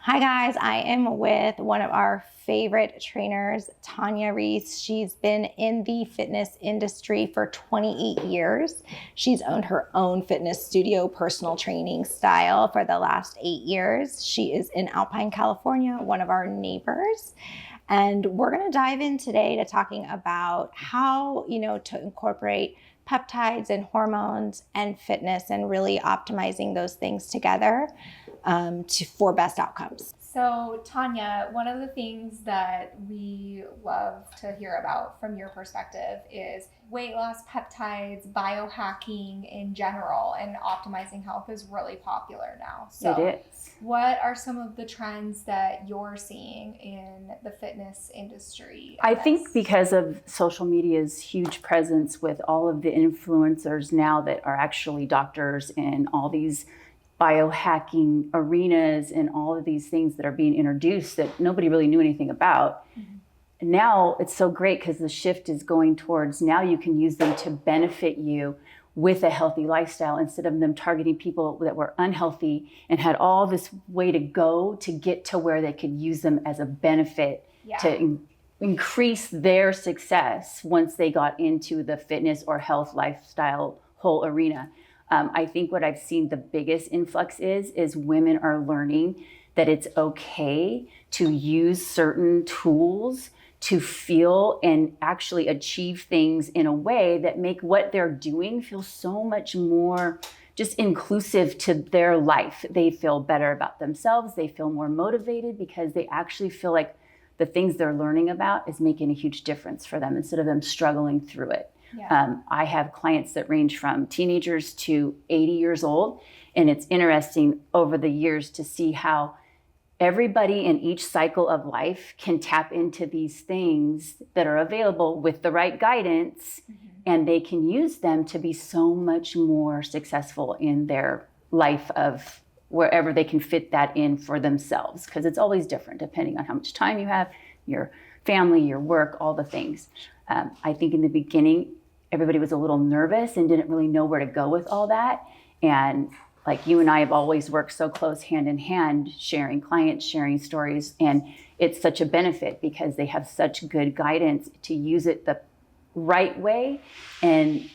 Hi guys, I am with one of our favorite trainers, Tonya Reis. She's been in the fitness industry for 28 years. She's owned her own fitness studio, personal training style for the last 8 years. She is in Alpine, California, one of our neighbors. And we're going to dive in today to talking about how, to incorporate peptides and hormones and fitness and really optimizing those things together for best outcomes. So, Tonya, one of the things that we love to hear about from your perspective is weight loss, peptides, biohacking in general, and optimizing health is really popular now. So it is. What are some of the trends that you're seeing in the fitness industry? I think because of social media's huge presence with all of the influencers now that are actually doctors and all these biohacking arenas and all of these things that are being introduced that nobody really knew anything about. Mm-hmm. Now it's so great because the shift is going towards now you can use them to benefit you with a healthy lifestyle instead of them targeting people that were unhealthy and had all this way to go to get to where they could use them as a benefit to increase their success once they got into the fitness or health lifestyle whole arena. I think what I've seen the biggest influx is women are learning that it's okay to use certain tools to feel and actually achieve things in a way that make what they're doing feel so much more just inclusive to their life. They feel better about themselves. They feel more motivated because they actually feel like the things they're learning about is making a huge difference for them instead of them struggling through it. Yeah. I have clients that range from teenagers to 80 years old. And it's interesting over the years to see how everybody in each cycle of life can tap into these things that are available with the right guidance. Mm-hmm. And they can use them to be so much more successful in their life of wherever they can fit that in for themselves. Because it's always different depending on how much time you have, your family, your work, all the things. I think in the beginning, everybody was a little nervous and didn't really know where to go with all that. And like you and I have always worked so close hand in hand, sharing clients, sharing stories. And it's such a benefit because they have such good guidance to use it the right way. And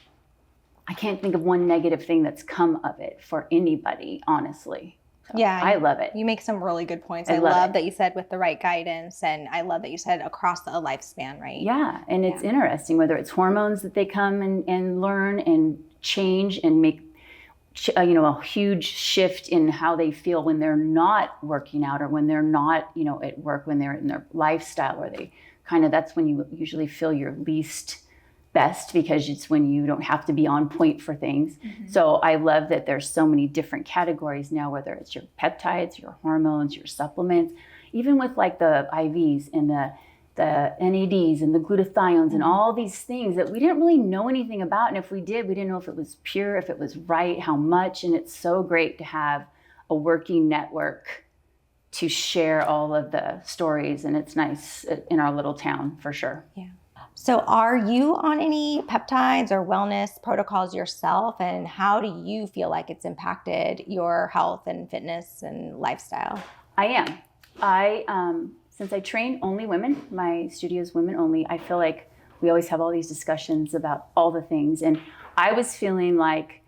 I can't think of one negative thing that's come of it for anybody, honestly. So yeah, I love it. You make some really good points. I love that you said with the right guidance, and I love that you said across a lifespan, right? Yeah, and it's interesting whether it's hormones that they come and learn and change and make a huge shift in how they feel when they're not working out or when they're not at work, when they're in their lifestyle, where they that's when you usually feel your least best because it's when you don't have to be on point for things. Mm-hmm. So I love that there's so many different categories now, whether it's your peptides, your hormones, your supplements, even with like the IVs and the NADs and the glutathiones and all these things that we didn't really know anything about. And if we did, we didn't know if it was pure, if it was right, how much. And it's so great to have a working network to share all of the stories. And it's nice in our little town for sure. Yeah. So are you on any peptides or wellness protocols yourself? And how do you feel like it's impacted your health and fitness and lifestyle? I am. Since I train only women, my studio is women only, I feel like we always have all these discussions about all the things. And I was feeling like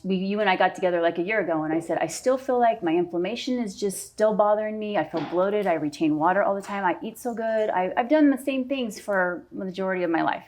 you and I got together like a year ago, and I said, I still feel like my inflammation is just still bothering me. I feel bloated. I retain water all the time. I eat so good. I've done the same things for the majority of my life.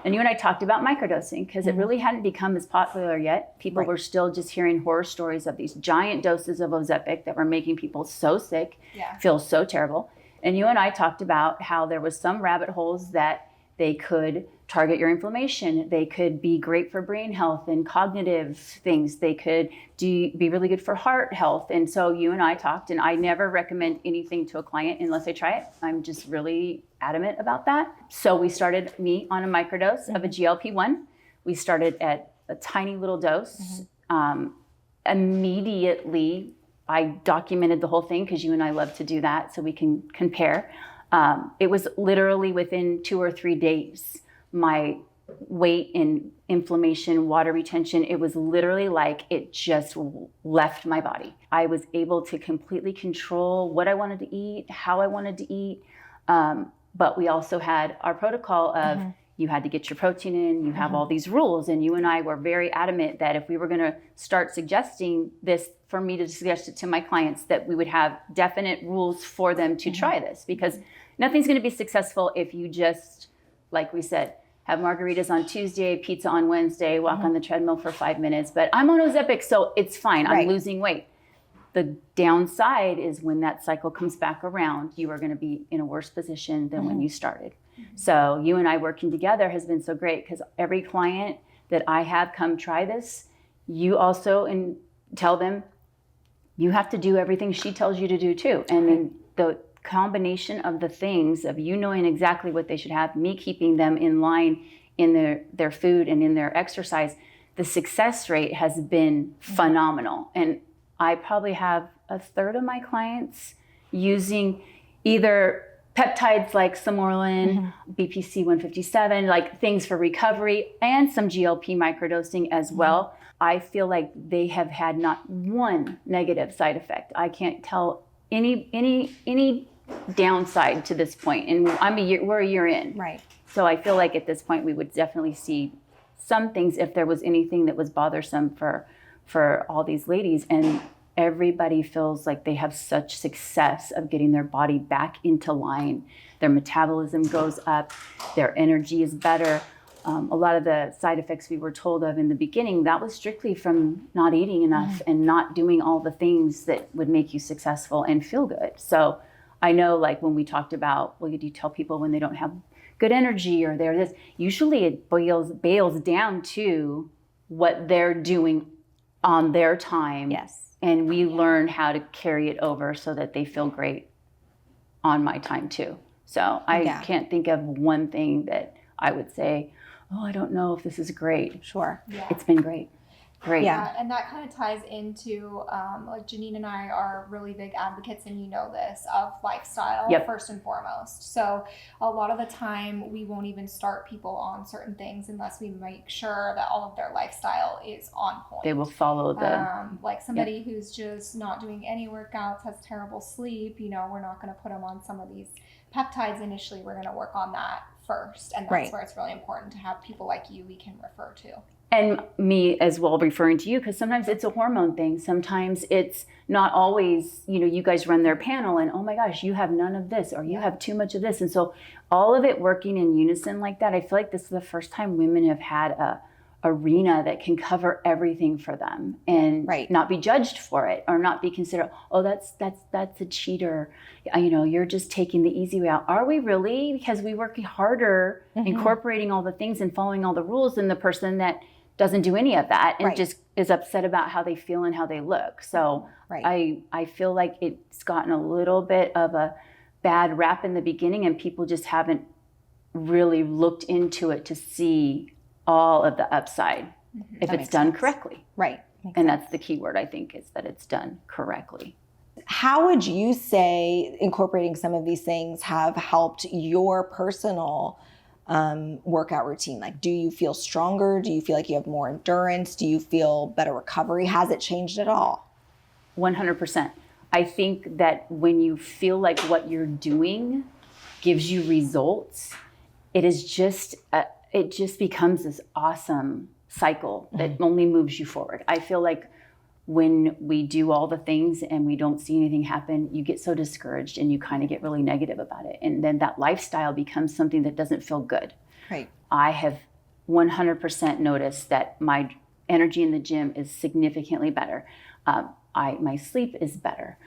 And you and I talked about microdosing because it really hadn't become as popular yet. People were still just hearing horror stories of these giant doses of Ozempic that were making people so sick, feel so terrible. And you and I talked about how there was some rabbit holes that they could target your inflammation. They could be great for brain health and cognitive things. They could be really good for heart health. And so you and I talked, and I never recommend anything to a client unless I try it. I'm just really adamant about that. So we started me on a microdose of a GLP-1. We started at a tiny little dose. Immediately, I documented the whole thing because you and I love to do that so we can compare. It was literally within 2 or 3 days, my weight and inflammation, water retention. It was literally like it just left my body. I was able to completely control what I wanted to eat, how I wanted to eat. But we also had our protocol of you had to get your protein in, you have all these rules. And you and I were very adamant that if we were going to start suggesting this, for me to suggest it to my clients, that we would have definite rules for them to try this, because nothing's going to be successful if you just, like we said, have margaritas on Tuesday, pizza on Wednesday, walk on the treadmill for 5 minutes. But I'm on Ozempic, so it's fine. I'm losing weight. The downside is when that cycle comes back around, you are going to be in a worse position than when you started. So you and I working together has been so great, because every client that I have come try this, you also tell them you have to do everything she tells you to do too. And then the combination of the things of you knowing exactly what they should have, me keeping them in line in their food and in their exercise, the success rate has been phenomenal. And I probably have a third of my clients using either peptides like Samorlin, BPC 157, like things for recovery, and some GLP microdosing as well. I feel like they have had not one negative side effect. I can't tell any downside to this point. And we're a year in. Right. So I feel like at this point we would definitely see some things if there was anything that was bothersome for all these ladies. And everybody feels like they have such success of getting their body back into line. Their metabolism goes up, their energy is better. A lot of the side effects we were told of in the beginning, that was strictly from not eating enough and not doing all the things that would make you successful and feel good. So I know, like when we talked about, well, do you tell people when they don't have good energy or they're this, usually it bails down to what they're doing on their time. Yes. And we learn how to carry it over so that they feel great on my time too. So I can't think of one thing that I would say, oh, I don't know if this is great. Sure. Yeah. It's been great. Great. Yeah, and that kind of ties into, like Janine and I are really big advocates, and you know this, of lifestyle first and foremost. So a lot of the time we won't even start people on certain things unless we make sure that all of their lifestyle is on point. They will follow the... like somebody who's just not doing any workouts, has terrible sleep, you know, we're not going to put them on some of these peptides initially. We're going to work on that first. And that's where it's really important to have people like you we can refer to. And me as well, referring to you, because sometimes it's a hormone thing. Sometimes it's not always, you know, you guys run their panel and, oh my gosh, you have none of this or you have too much of this. And so all of it working in unison like that, I feel like this is the first time women have had a arena that can cover everything for them and not be judged for it or not be considered, oh, that's a cheater. You know, you're just taking the easy way out. Are we really? Because we work harder incorporating all the things and following all the rules than the person that doesn't do any of that and just is upset about how they feel and how they look. So I feel like it's gotten a little bit of a bad rap in the beginning and people just haven't really looked into it to see all of the upside if it's done correctly. Right. And that's the key word, I think, is that it's done correctly. How would you say incorporating some of these things have helped your personal workout routine? Like, do you feel stronger? Do you feel like you have more endurance? Do you feel better recovery? Has it changed at all? 100%. I think that when you feel like what you're doing gives you results, it just becomes this awesome cycle that only moves you forward. I feel like when we do all the things and we don't see anything happen, you get so discouraged and you kind of get really negative about it. And then that lifestyle becomes something that doesn't feel good. Right. I have 100% noticed that my energy in the gym is significantly better. My sleep is better.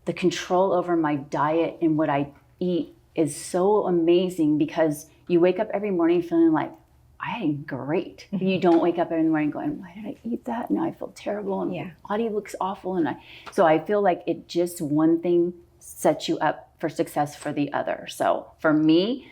The control over my diet and what I eat is so amazing because you wake up every morning feeling like, I ate great. You don't wake up every morning going, why did I eat that? Now I feel terrible and my body looks awful. So I feel like it just one thing sets you up for success for the other. So for me,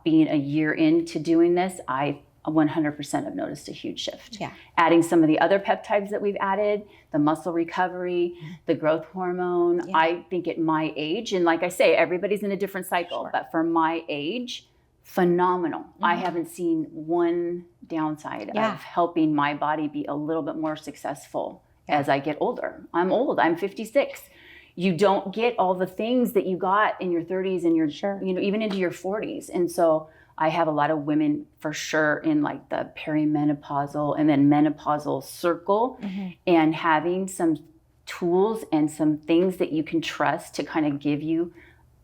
being a year into doing this, I 100% have noticed a huge shift. Yeah. Adding some of the other peptides that we've added, the muscle recovery, the growth hormone. I think at my age, and like I say, everybody's in a different cycle, but for my age, phenomenal. I haven't seen one downside of helping my body be a little bit more successful as I get older. I'm old. I'm 56. You don't get all the things that you got in your 30s and your, even into your 40s. And so I have a lot of women for sure in like the perimenopausal and then menopausal circle, and having some tools and some things that you can trust to kind of give you,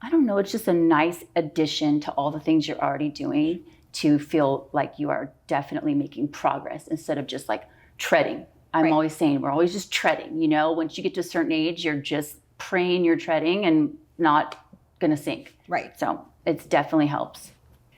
I don't know, it's just a nice addition to all the things you're already doing to feel like you are definitely making progress instead of just like treading. I'm always saying we're always just treading, once you get to a certain age, you're just praying you're treading and not going to sink. Right. So it definitely helps.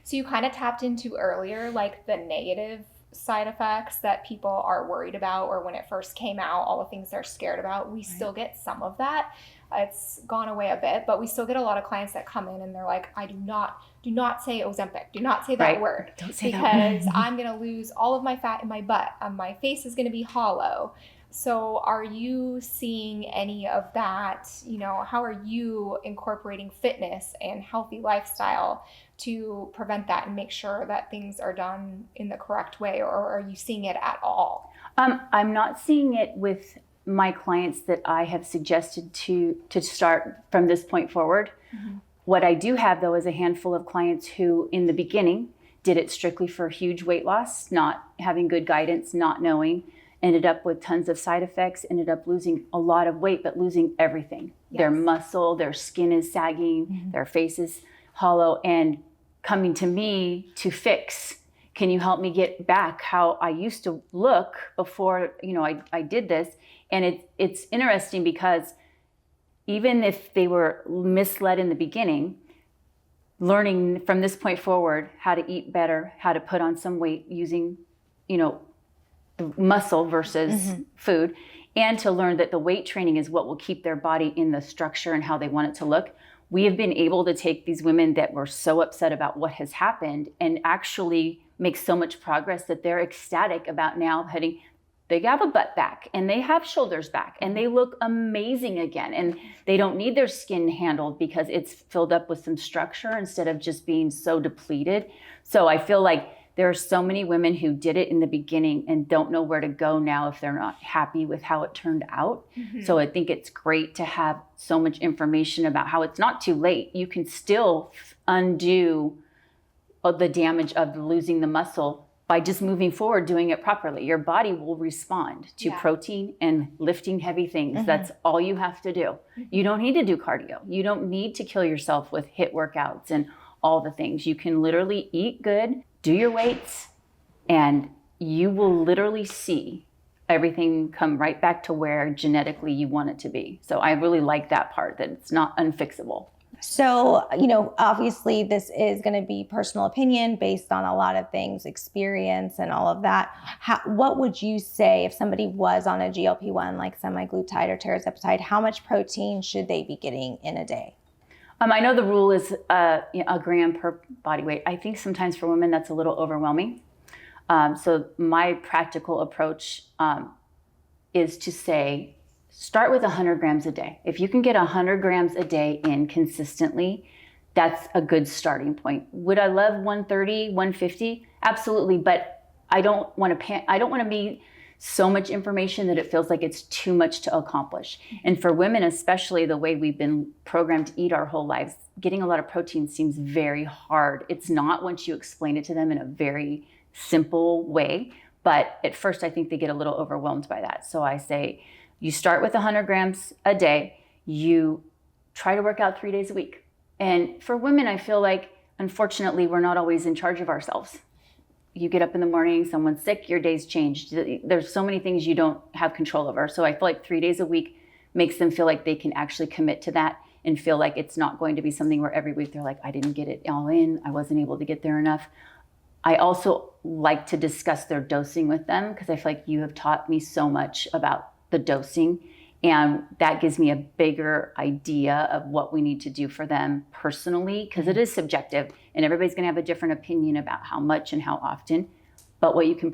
So you kind of tapped into earlier, like the negative side effects that people are worried about, or when it first came out, all the things they're scared about. We still get some of that. It's gone away a bit, but we still get a lot of clients that come in and they're like, I do not say Ozempic. Do not say that word. Don't say because I'm going to lose all of my fat in my butt. My face is going to be hollow. So are you seeing any of that? How are you incorporating fitness and healthy lifestyle to prevent that and make sure that things are done in the correct way, or are you seeing it at all? I'm not seeing it with my clients that I have suggested to start from this point forward. What I do have though is a handful of clients who in the beginning did it strictly for huge weight loss, not having good guidance, not knowing, ended up with tons of side effects, ended up losing a lot of weight, but losing everything. Their muscle, their skin is sagging, their face is hollow, and coming to me to fix. Can you help me get back how I used to look before, I did this? And it's interesting because even if they were misled in the beginning, learning from this point forward how to eat better, how to put on some weight using, muscle versus food, and to learn that the weight training is what will keep their body in the structure and how they want it to look. We have been able to take these women that were so upset about what has happened and actually make so much progress that they're ecstatic about now they have a butt back and they have shoulders back and they look amazing again, and they don't need their skin handled because it's filled up with some structure instead of just being so depleted. So I feel like there are so many women who did it in the beginning and don't know where to go now if they're not happy with how it turned out. So I think it's great to have so much information about how it's not too late. You can still undo the damage of losing the muscle by just moving forward, doing it properly. Your body will respond to protein and lifting heavy things. That's all you have to do. You don't need to do cardio. You don't need to kill yourself with HIIT workouts and all the things. You can literally eat good, do your weights, and you will literally see everything come right back to where genetically you want it to be. So I really like that part, that it's not unfixable. So, obviously this is going to be personal opinion based on a lot of things, experience and all of that. What would you say if somebody was on a GLP-1 like semaglutide or tirzepatide, how much protein should they be getting in a day? I know the rule is a gram per body weight. I think sometimes for women that's a little overwhelming. So my practical approach is to say, start with 100 grams a day. If you can get 100 grams a day in consistently, that's a good starting point. Would I love 130, 150? Absolutely, but I don't want to be so much information that it feels like it's too much to accomplish. And for women, especially the way we've been programmed to eat our whole lives, getting a lot of protein seems very hard. It's not once you explain it to them in a very simple way, but at first I think they get a little overwhelmed by that. So I say, you start with 100 grams a day, you try to work out 3 days a week. And for women, I feel like, unfortunately, we're not always in charge of ourselves. You get up in the morning, someone's sick, your day's changed. There's so many things you don't have control over. So I feel like 3 days a week makes them feel like they can actually commit to that and feel like it's not going to be something where every week they're like, I didn't get it all in, I wasn't able to get there enough. I also like to discuss their dosing with them because I feel like you have taught me so much about the dosing, and that gives me a bigger idea of what we need to do for them personally, because it is subjective and everybody's going to have a different opinion about how much and how often. But what you can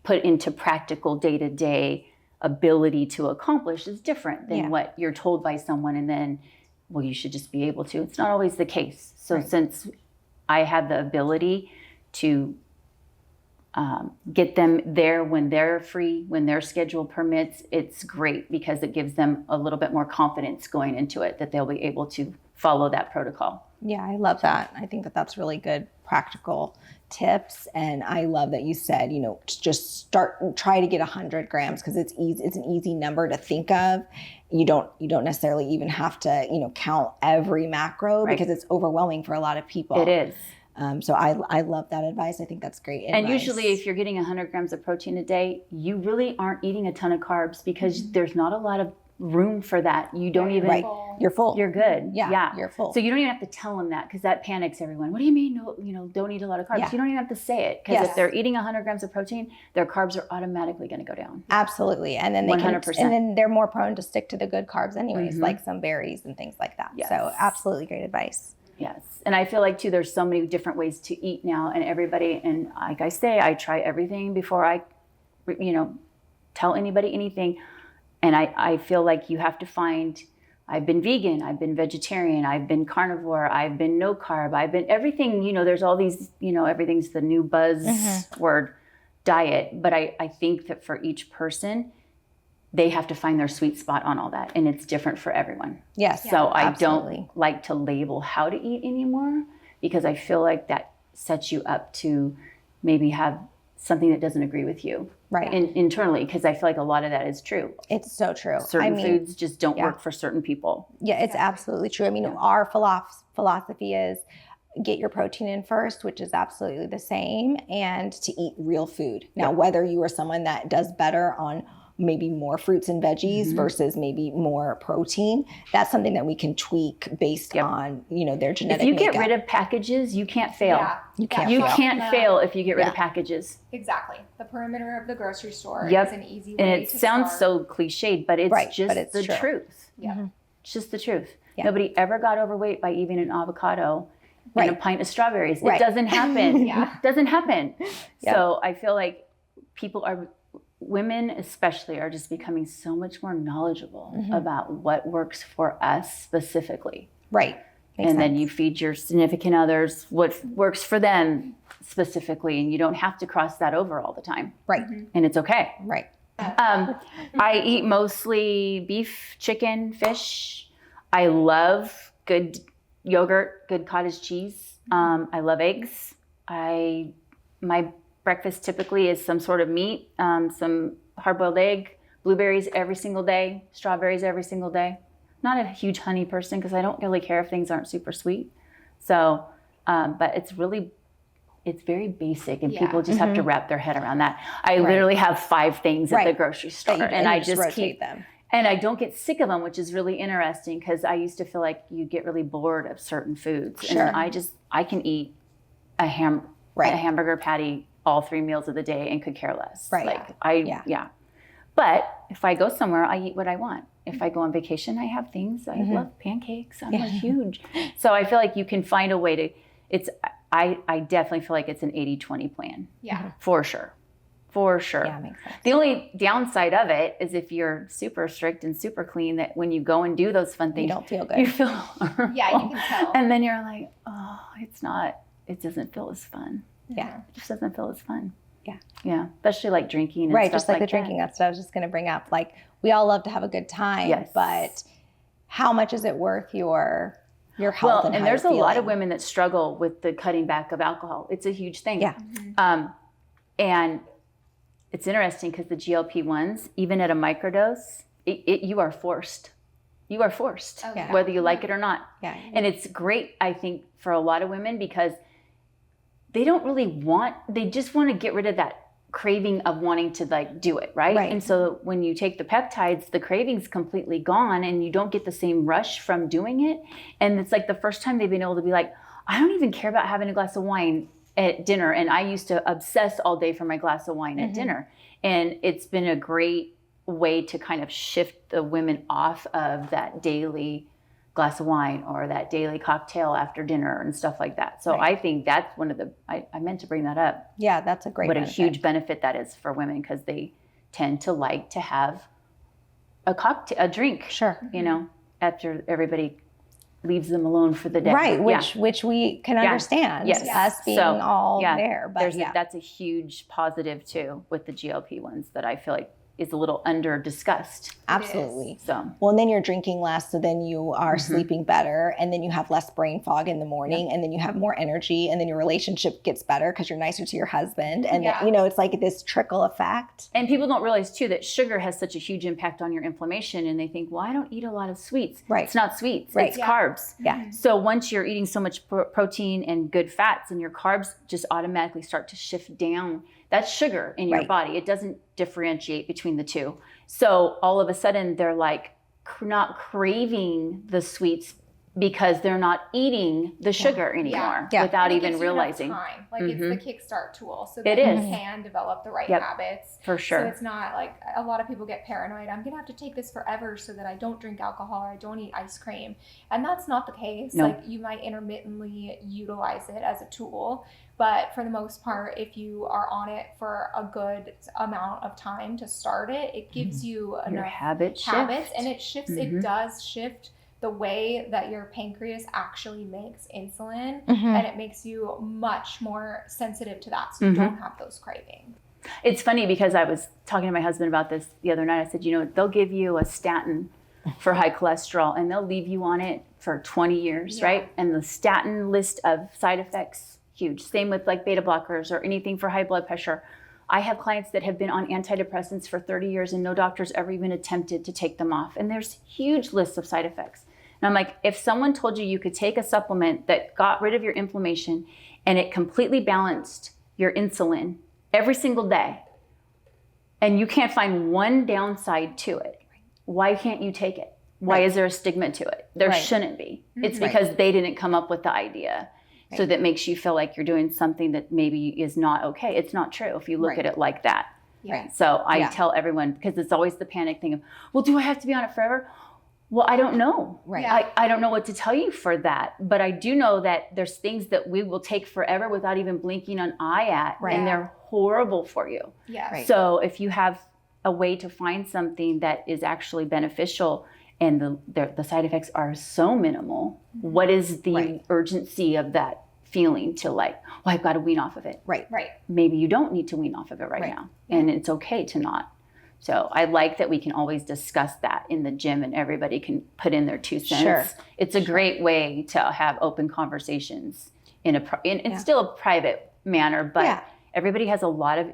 put into practical day-to-day ability to accomplish is different than what you're told by someone and then, well, you should just be able to. It's not always the case. So since I have the ability to get them there when they're free, when their schedule permits, it's great because it gives them a little bit more confidence going into it that they'll be able to follow that protocol. Yeah, I love that. I think that that's really good practical tips. And I love that you said, just try to get 100 grams because it's easy. It's an easy number to think of. You don't necessarily even have to, count every macro because it's overwhelming for a lot of people. It is. So I love that advice. I think that's great advice. And usually if you're getting 100 grams of protein a day, you really aren't eating a ton of carbs because there's not a lot of room for that. You don't even, you're full. You're good. Yeah. You're full. So you don't even have to tell them that because that panics everyone. What do you mean? No, don't eat a lot of carbs. Yeah. You don't even have to say it because if they're eating 100 grams of protein, their carbs are automatically going to go down. Absolutely. And then they 100%. and then they're more prone to stick to the good carbs anyways, like some berries and things like that. Yes. So absolutely great advice. Yes. And I feel like too, there's so many different ways to eat now and everybody, and like I say, I try everything before I, tell anybody anything. And I feel like you have to find, I've been vegan, I've been vegetarian, I've been carnivore, I've been no carb, I've been everything, there's all these, everything's the new buzzword diet. But I think that for each person, they have to find their sweet spot on all that. And it's different for everyone. Yes. So I absolutely. don't like to label how to eat anymore because I feel like that sets you up to maybe have something that doesn't agree with you. Right. Internally, because I feel like a lot of that is true. It's so true. Certain foods just don't work for certain people. Yeah, it's absolutely true. I mean, our philosophy is get your protein in first, which is absolutely the same, and to eat real food. Now, whether you are someone that does better on maybe more fruits and veggies versus maybe more protein, that's something that we can tweak based on, their genetic If you makeup. get rid of packages, you can't fail. Yeah. You can't You fail. can't fail if you get rid of packages. Exactly. The perimeter of the grocery store Yep. is an easy way And it to sounds start. so cliched, but it's just but it's the true. truth. Yeah. It's just the truth. Yeah. Nobody ever got overweight by eating an avocado and a pint of strawberries. Right. It doesn't happen. Yeah. It doesn't happen. Yep. So I feel like women especially are just becoming so much more knowledgeable about what works for us specifically. Right. Makes And then sense. you feed your significant others what works for them specifically, and you don't have to cross that over all the time. Right. And it's okay. Right. I eat mostly beef, chicken, fish. I love good yogurt, good cottage cheese. I love eggs. My breakfast typically is some sort of meat, some hard-boiled egg, blueberries every single day, strawberries every single day. Not a huge honey person because I don't really care if things aren't super sweet. So, but it's very basic and people just have to wrap their head around that. I literally have 5 things at the grocery store and I you just rotate keep them. And I don't get sick of them, which is really interesting because I used to feel like you get really bored of certain foods. Sure. And I can eat a hamburger patty all 3 meals of the day and could care less. Right. But if I go somewhere, I eat what I want. If I go on vacation, I have things. I love pancakes. I'm like huge. So I feel like you can find a way to, I definitely feel like it's an 80-20 plan. Yeah. For sure. For sure. Yeah, makes sense. The only downside of it is if you're super strict and super clean, that when you go and do those fun things, You don't feel good. you feel Yeah, you can tell. And then you're like, oh, it doesn't feel as fun. Yeah. It just doesn't feel as fun. Yeah. Yeah. Especially like drinking and Right. stuff Just like the that. drinking. That's what I was just going to bring up. Like, we all love to have a good time, Yes. but how much is it worth your health? Well, and and how there's you're a lot of feeling? women that struggle with the cutting back of alcohol. It's a huge thing. Yeah. And it's interesting because the GLP-1s, even at a microdose, you are forced. You are forced, Yeah. whether you like it or not. Yeah. And it's great, I think, for a lot of women because they just want to get rid of that craving of wanting to do it, right? Right. And so when you take the peptides, the craving's completely gone and you don't get the same rush from doing it. And it's like the first time they've been able to be like, I don't even care about having a glass of wine at dinner. And I used to obsess all day for my glass of wine at dinner. And it's been a great way to kind of shift the women off of that daily glass of wine or that daily cocktail after dinner and stuff like that. So I think that's one of the, I meant to bring that up. Yeah, that's a great What benefit. a huge benefit that is for women because they tend to like to have a drink, Sure. after everybody leaves them alone for the day. Right, which we can understand. Yes. Us being there. But that's a huge positive too with the GLP ones that I feel like is a little under discussed. Absolutely. So well, and then you're drinking less, so then you are sleeping better, and then you have less brain fog in the morning, and then you have more energy, and then your relationship gets better because you're nicer to your husband, and then, it's like this trickle effect. And people don't realize too that sugar has such a huge impact on your inflammation, and they think, well, I don't eat a lot of sweets. Right. It's not sweets. Right. It's carbs. Yeah. So once you're eating so much protein and good fats, and your carbs just automatically start to shift down, that's sugar in your body. It doesn't differentiate between the two. So all of a sudden they're like not craving the sweets because they're not eating the sugar anymore without even realizing. Time. Like it's the kickstart tool so it that is. you can develop the right habits. For sure. So it's not like a lot of people get paranoid. I'm going to have to take this forever so that I don't drink alcohol or I don't eat ice cream. And that's not the case. No. Like you might intermittently utilize it as a tool. But for the most part, if you are on it for a good amount of time to start it, it gives you your enough habits and it shifts. It does shift the way that your pancreas actually makes insulin, and it makes you much more sensitive to that, so you don't have those cravings. It's funny because I was talking to my husband about this the other night. I said, they'll give you a statin for high cholesterol and they'll leave you on it for 20 years, right? And the statin list of side effects, huge. Same with like beta blockers or anything for high blood pressure. I have clients that have been on antidepressants for 30 years and no doctor's ever even attempted to take them off. And there's huge lists of side effects. And I'm like, if someone told you could take a supplement that got rid of your inflammation and it completely balanced your insulin every single day, and you can't find one downside to it, why can't you take it? Why is there a stigma to it? There shouldn't be. It's because they didn't come up with the idea. So that makes you feel like you're doing something that maybe is not okay. It's not true if you look at it like that. Yeah. So I tell everyone, because it's always the panic thing of, well, do I have to be on it forever? Well, I don't know. Right. Yeah. I don't know what to tell you for that. But I do know that there's things that we will take forever without even blinking an eye at. Right. And they're horrible for you. Yeah. Right. So if you have a way to find something that is actually beneficial and the side effects are so minimal, what is the urgency of that feeling to like, well, I've got to wean off of it. Right. Maybe you don't need to wean off of it right now. And it's okay to not. So I like that we can always discuss that in the gym and everybody can put in their 2 cents. Sure. It's a great way to have open conversations in still a private manner, but everybody has a lot of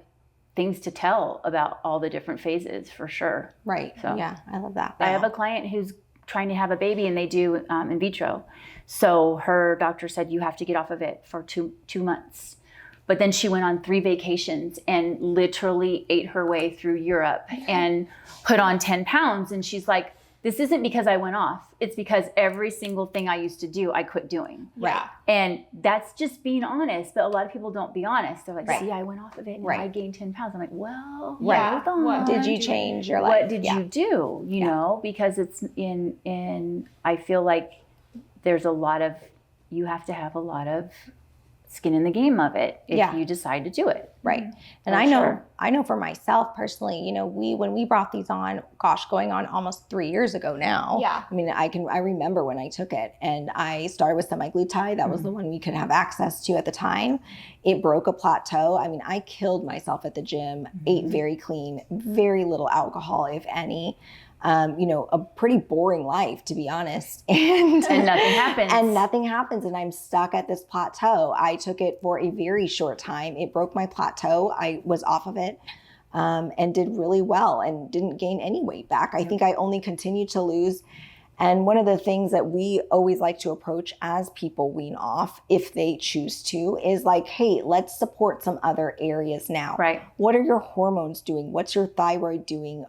things to tell about all the different phases for sure. Right. So, yeah, I love that. I have a client who's trying to have a baby and they do in vitro. So her doctor said, you have to get off of it for two months. But then she went on 3 vacations and literally ate her way through Europe and put on 10 pounds. And she's like, this isn't because I went off. It's because every single thing I used to do, I quit doing. Right. And that's just being honest. But a lot of people don't be honest. They're like, see, I went off of it and I gained 10 pounds. I'm like, well, hold on. What did you change your life? What did you do? You know, because it's I feel like there's you have to have a lot of skin in the game of it if you decide to do it. Right. And I know for myself personally, when we brought these on, going on almost 3 years ago now. Yeah. I mean, I remember when I took it and I started with semaglutide. That was the one we could have access to at the time. It broke a plateau. I mean, I killed myself at the gym, ate very clean, very little alcohol, if any. A pretty boring life, to be honest. And nothing happens. And nothing happens. And I'm stuck at this plateau. I took it for a very short time. It broke my plateau. I was off of it and did really well and didn't gain any weight back. I think I only continued to lose. And one of the things that we always like to approach as people wean off, if they choose to, is like, hey, let's support some other areas now. Right. What are your hormones doing? What's your thyroid doing?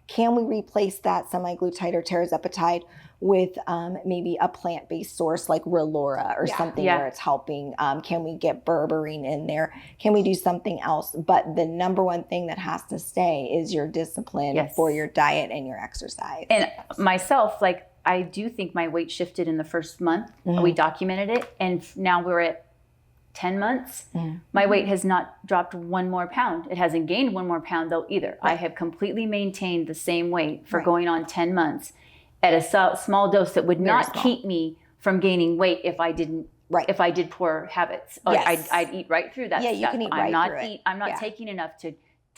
Can we replace that semaglutide or tirzepatide with maybe a plant-based source like Relora or something where it's helping? Can we get berberine in there? Can we do something else? But the number one thing that has to stay is your discipline for your diet and your exercise. And myself, like, I do think my weight shifted in the first month. We documented it. And now we're at 10 months. My weight has not dropped 1 more pound. It hasn't gained 1 more pound though either. I have completely maintained the same weight for going on 10 months at a small dose that would not keep me from gaining weight if I didn't. Right. If I did poor habits, Yes. I'd eat right through that Yeah, stuff. you can eat right through it. I'm not Yeah. taking enough to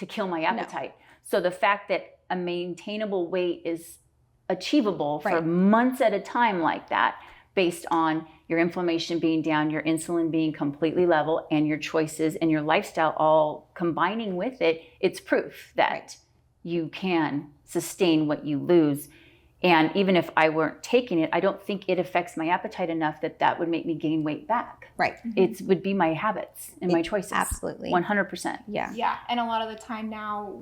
kill my appetite. So the fact that a maintainable weight is achievable for Right. months at a time like that, based on your inflammation being down, your insulin being completely level, and your choices and your lifestyle all combining with it, it's proof that Right. you can sustain what you lose. And even if I weren't taking it, I don't think it affects my appetite enough that would make me gain weight back. Right. It would be my habits and my choices. Absolutely. 100%. Yeah. Yeah. And a lot of the time now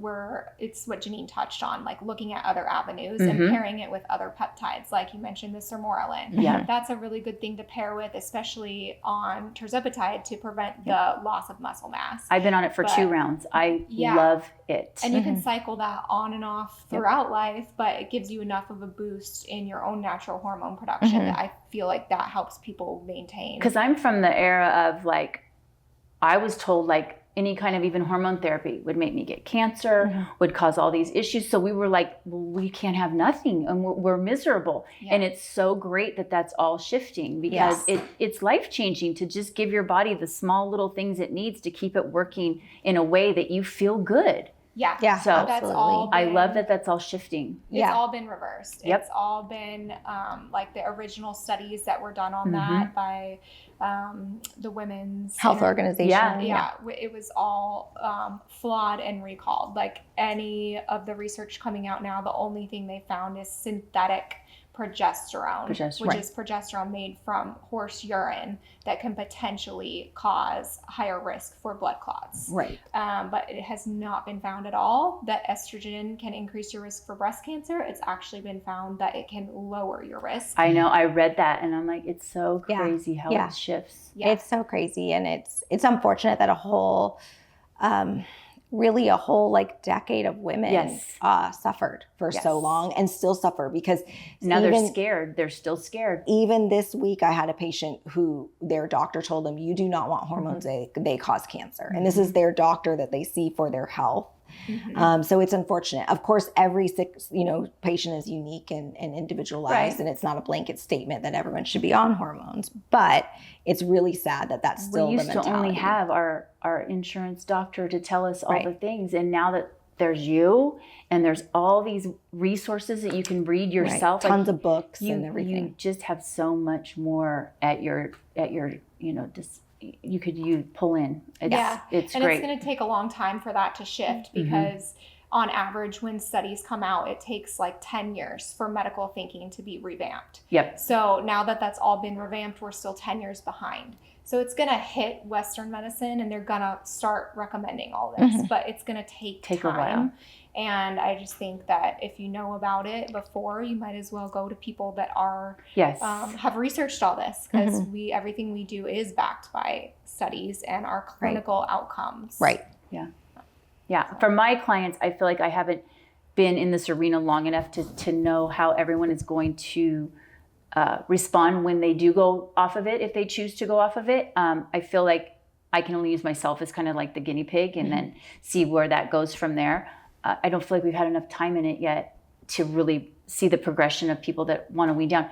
it's what Janine touched on, like looking at other avenues Mhm. and pairing it with other peptides. Like you mentioned the sermorelin. Yeah. That's a really good thing to pair with, especially on tirzepatide to prevent the loss of muscle mass. I've been on it for 2 rounds. I love it. And you can cycle that on and off throughout life, but it gives you enough of a boost in your own natural hormone production that I feel like that helps people maintain. Because I'm from the era of like, I was told like any kind of even hormone therapy would make me get cancer, would cause all these issues. So we were like, well, we can't have nothing and we're miserable. Yeah. And it's so great that that's all shifting because it's life-changing to just give your body the small little things it needs to keep it working in a way that you feel good. Yeah. So that's absolutely. all I been- love that that's all shifting. It's all been reversed. Yep. It's all been like the original studies that were done on that by the Women's Health Organization. Yeah, it was all flawed and recalled. Like any of the research coming out now, the only thing they found is synthetic progesterone, which is progesterone made from horse urine that can potentially cause higher risk for blood clots. Right. But it has not been found at all that estrogen can increase your risk for breast cancer. It's actually been found that it can lower your risk. I know. I read that and I'm like, it's so crazy how it shifts. Yeah. It's so crazy. And it's unfortunate that a whole like decade of women suffered for so long and still suffer because now they're scared. They're still scared. Even this week, I had a patient who their doctor told them, you do not want hormones. They cause cancer. And this is their doctor that they see for their health. So it's unfortunate. Of course, every patient is unique and individualized, and it's not a blanket statement that everyone should be on hormones. But it's really sad that that's still the mentality. We used to only have our insurance doctor to tell us all the things, and now that there's you and there's all these resources that you can read yourself, tons of books and everything. You just have so much more at your you pull in. It's and great. it's going to take a long time for that to shift because on average, when studies come out, it takes like 10 years for medical thinking to be revamped. Yep. So now that that's all been revamped, we're still 10 years behind. So it's going to hit Western medicine and they're going to start recommending all this, but it's going to take time. A while. And I just think that if you know about it before, you might as well go to people that are have researched all this because everything we do is backed by studies and our clinical outcomes. Right. Yeah. For my clients, I feel like I haven't been in this arena long enough to know how everyone is going to respond when they do go off of it, if they choose to go off of it. I feel like I can only use myself as kind of like the guinea pig and then see where that goes from there. I don't feel like we've had enough time in it yet to really see the progression of people that want to wean down.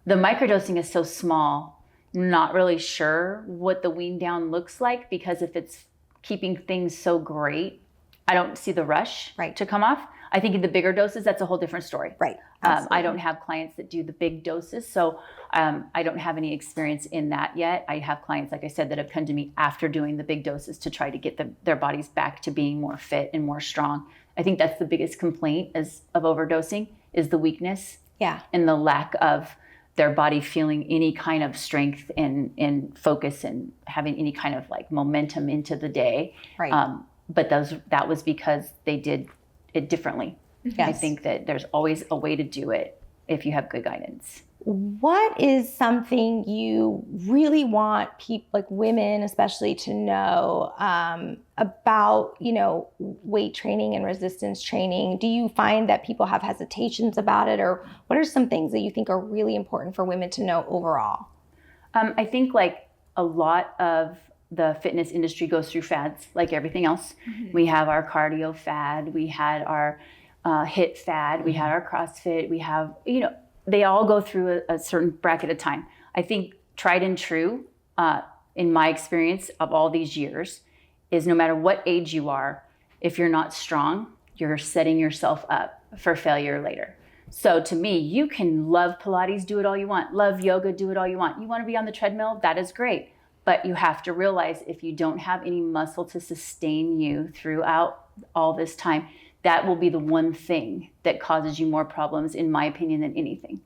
The microdosing is so small, not really sure what the wean down looks like because if it's keeping things so great, I don't see the rush to come off. I think in the bigger doses, that's a whole different story. Right. I don't have clients that do the big doses, so I don't have any experience in that yet. I have clients, like I said, that have come to me after doing the big doses to try to get their bodies back to being more fit and more strong. I think that's the biggest complaint of overdosing is the weakness and the lack of their body feeling any kind of strength and focus and having any kind of like momentum into the day. Right. But that was because they did it differently. Yes. I think that there's always a way to do it if you have good guidance. What is something you really want people, like women especially, to know about, weight training and resistance training? Do you find that people have hesitations about it, or what are some things that you think are really important for women to know overall? I think like a lot of the fitness industry goes through fads like everything else. We have our cardio fad, we had our HIIT fad, we had our CrossFit, we have, they all go through a certain bracket of time. I think tried and true, in my experience of all these years, is no matter what age you are, if you're not strong, you're setting yourself up for failure later. So to me, you can love Pilates, do it all you want. Love yoga, do it all you want. You want to be on the treadmill? That is great. But you have to realize if you don't have any muscle to sustain you throughout all this time, that will be the one thing that causes you more problems, in my opinion, than anything.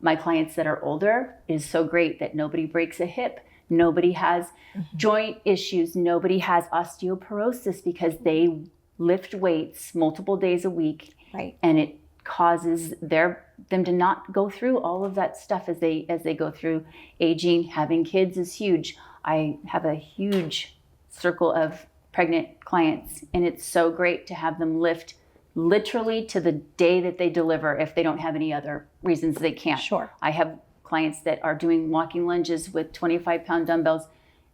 My clients that are older, it is so great that nobody breaks a hip. Nobody has joint issues. Nobody has osteoporosis because they lift weights multiple days a week. Right. And it causes them to not go through all of that stuff as they go through aging. Having kids is huge. I have a huge circle of pregnant clients, and it's so great to have them lift literally to the day that they deliver if they don't have any other reasons they can't. Sure. I have clients that are doing walking lunges with 25-pound dumbbells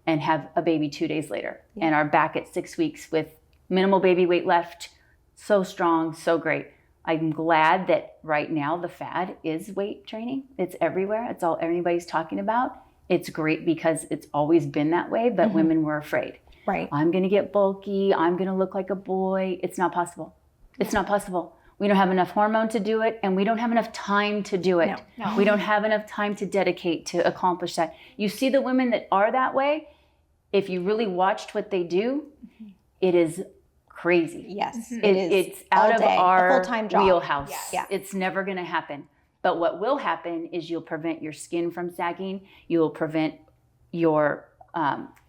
and have a baby 2 days later and are back at 6 weeks with minimal baby weight left. So strong, so great. I'm glad that right now the fad is weight training. It's everywhere. It's all everybody's talking about. It's great because it's always been that way, but women were afraid. Right. I'm going to get bulky. I'm going to look like a boy. It's not possible. It's not possible. We don't have enough hormone to do it, and we don't have enough time to do it. No. We don't have enough time to dedicate to accomplish that. You see the women that are that way, if you really watched what they do, it is crazy. Yes, It's out of our a full-time job. wheelhouse. Yes. Yeah. It's never going to happen. But what will happen is you'll prevent your skin from sagging. You'll prevent your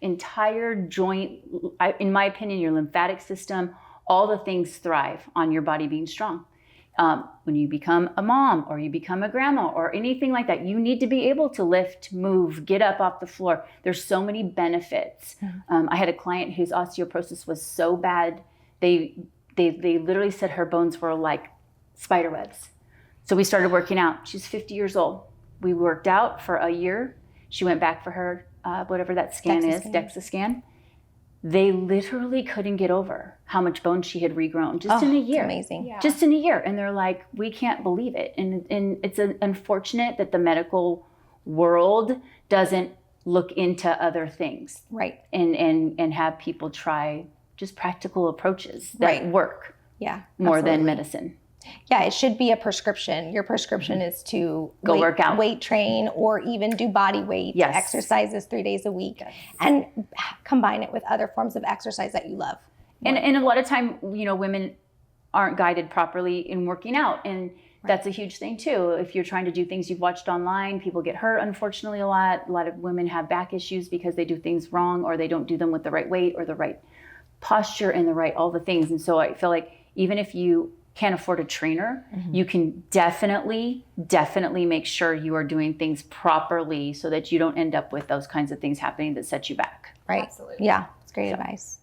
entire joint, in my opinion, your lymphatic system, all the things thrive on your body being strong. When you become a mom or you become a grandma or anything like that, you need to be able to lift, move, get up off the floor. There's so many benefits. I had a client whose osteoporosis was so bad, they literally said her bones were like spider webs. So we started working out. She's 50 years old. We worked out for a year. She went back for her, whatever that scan is, DEXA scan. They literally couldn't get over how much bone she had regrown just in a year. It's amazing. Yeah. Just in a year. And they're like, we can't believe it. And it's unfortunate that the medical world doesn't look into other things. Right. And have people try just practical approaches that work Yeah. more absolutely. than medicine. Yeah, it should be a prescription. Your prescription is to Go work out. weight train, or even do body weight exercises 3 days a week, and combine it with other forms of exercise that you love. And a lot of time, women aren't guided properly in working out. And that's a huge thing too. If you're trying to do things you've watched online, people get hurt, unfortunately, a lot. A lot of women have back issues because they do things wrong, or they don't do them with the right weight or the right posture and all the things. And so I feel like even if you can't afford a trainer, you can definitely make sure you are doing things properly so that you don't end up with those kinds of things happening that set you back. Right. Absolutely. Yeah, it's great advice.